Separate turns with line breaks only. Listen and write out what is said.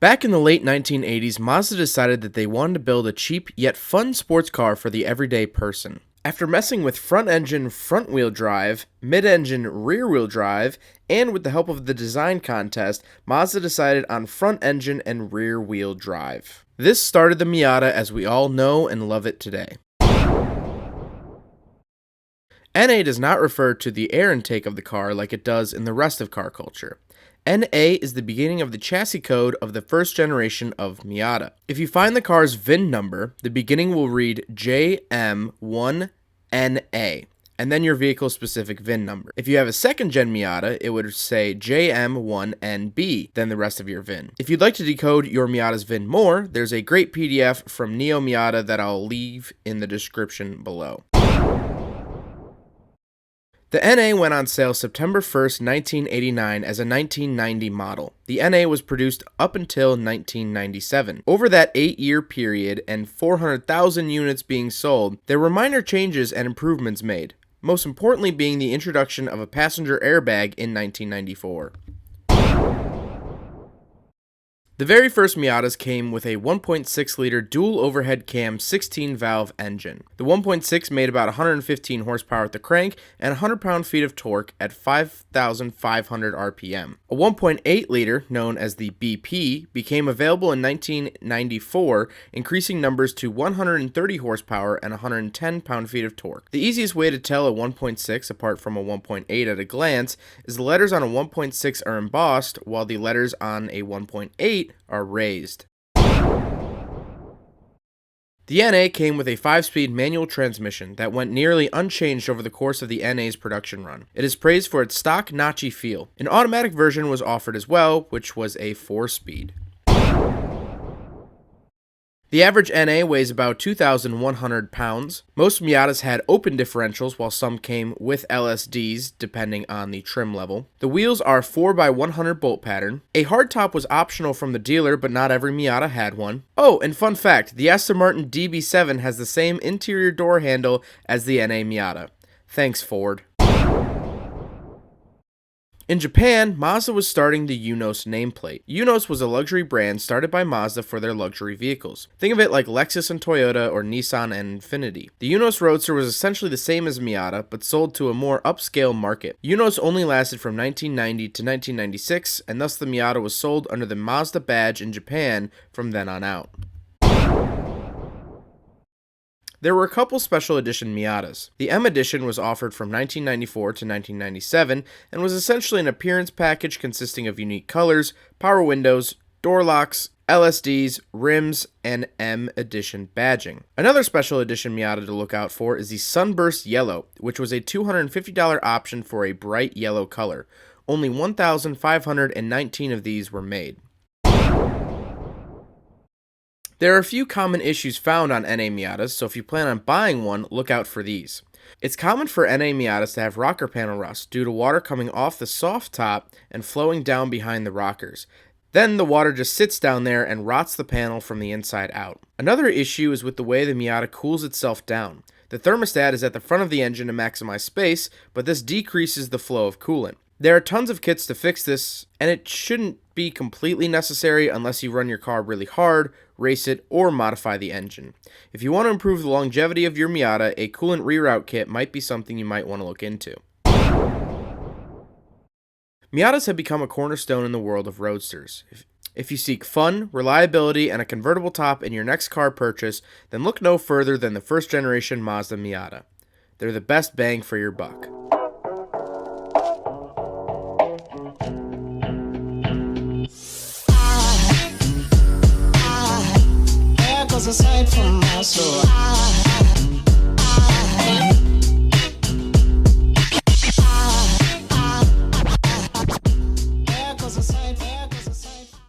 Back in the late 1980s, Mazda decided that they wanted to build a cheap yet fun sports car for the everyday person. After messing with front-engine front-wheel drive, mid-engine rear-wheel drive, and with the help of the design contest, Mazda decided on front-engine and rear-wheel drive. This started the Miata as we all know and love it today. NA does not refer to the air intake of the car like it does in the rest of car culture. NA is the beginning of the chassis code of the first generation of Miata. If you find the car's VIN number, the beginning will read JM1NA, and then your vehicle's specific VIN number. If you have a second gen Miata, it would say JM1NB, then the rest of your VIN. If you'd like to decode your Miata's VIN more, there's a great PDF from Neo Miata that I'll leave in the description below. The NA went on sale September 1st, 1989 as a 1990 model. The NA was produced up until 1997. Over that 8-year period and 400,000 units being sold, there were minor changes and improvements made, most importantly being the introduction of a passenger airbag in 1994. The very first Miatas came with a 1.6-liter dual overhead cam 16-valve engine. The 1.6 made about 115 horsepower at the crank and 100 pound-feet of torque at 5,500 RPM. A 1.8-liter, known as the BP, became available in 1994, increasing numbers to 130 horsepower and 110 pound-feet of torque. The easiest way to tell a 1.6 apart from a 1.8 at a glance is the letters on a 1.6 are embossed, while the letters on a 1.8 are raised. The NA came with a 5-speed manual transmission that went nearly unchanged over the course of the NA's production run. It is praised for its stock notchy feel. An automatic version was offered as well, which was a 4-speed. The average NA weighs about 2,100 pounds. Most Miatas had open differentials, while some came with LSDs, depending on the trim level. The wheels are 4x100 bolt pattern. A hardtop was optional from the dealer, but not every Miata had one. Oh, and fun fact, the Aston Martin DB7 has the same interior door handle as the NA Miata. Thanks, Ford. In Japan, Mazda was starting the Yunos nameplate. Yunos was a luxury brand started by Mazda for their luxury vehicles. Think of it like Lexus and Toyota or Nissan and Infiniti. The Yunos Roadster was essentially the same as Miata, but sold to a more upscale market. Yunos only lasted from 1990 to 1996, and thus the Miata was sold under the Mazda badge in Japan from then on out. There were a couple special edition Miatas. The M edition was offered from 1994 to 1997 and was essentially an appearance package consisting of unique colors, power windows, door locks, LSDs, rims, and M edition badging. Another special edition Miata to look out for is the Sunburst Yellow, which was a $250 option for a bright yellow color. Only 1,519 of these were made. There are a few common issues found on NA Miatas, so if you plan on buying one, look out for these. It's common for NA Miatas to have rocker panel rust due to water coming off the soft top and flowing down behind the rockers. Then the water just sits down there and rots the panel from the inside out. Another issue is with the way the Miata cools itself down. The thermostat is at the front of the engine to maximize space, but this decreases the flow of coolant. There are tons of kits to fix this, and it shouldn't be completely necessary unless you run your car really hard, race it, or modify the engine. If you want to improve the longevity of your Miata, a coolant reroute kit might be something you might want to look into. Miatas have become a cornerstone in the world of roadsters. If you seek fun, reliability, and a convertible top in your next car purchase, then look no further than the first generation Mazda Miata. They're the best bang for your buck.
Aside from my soul.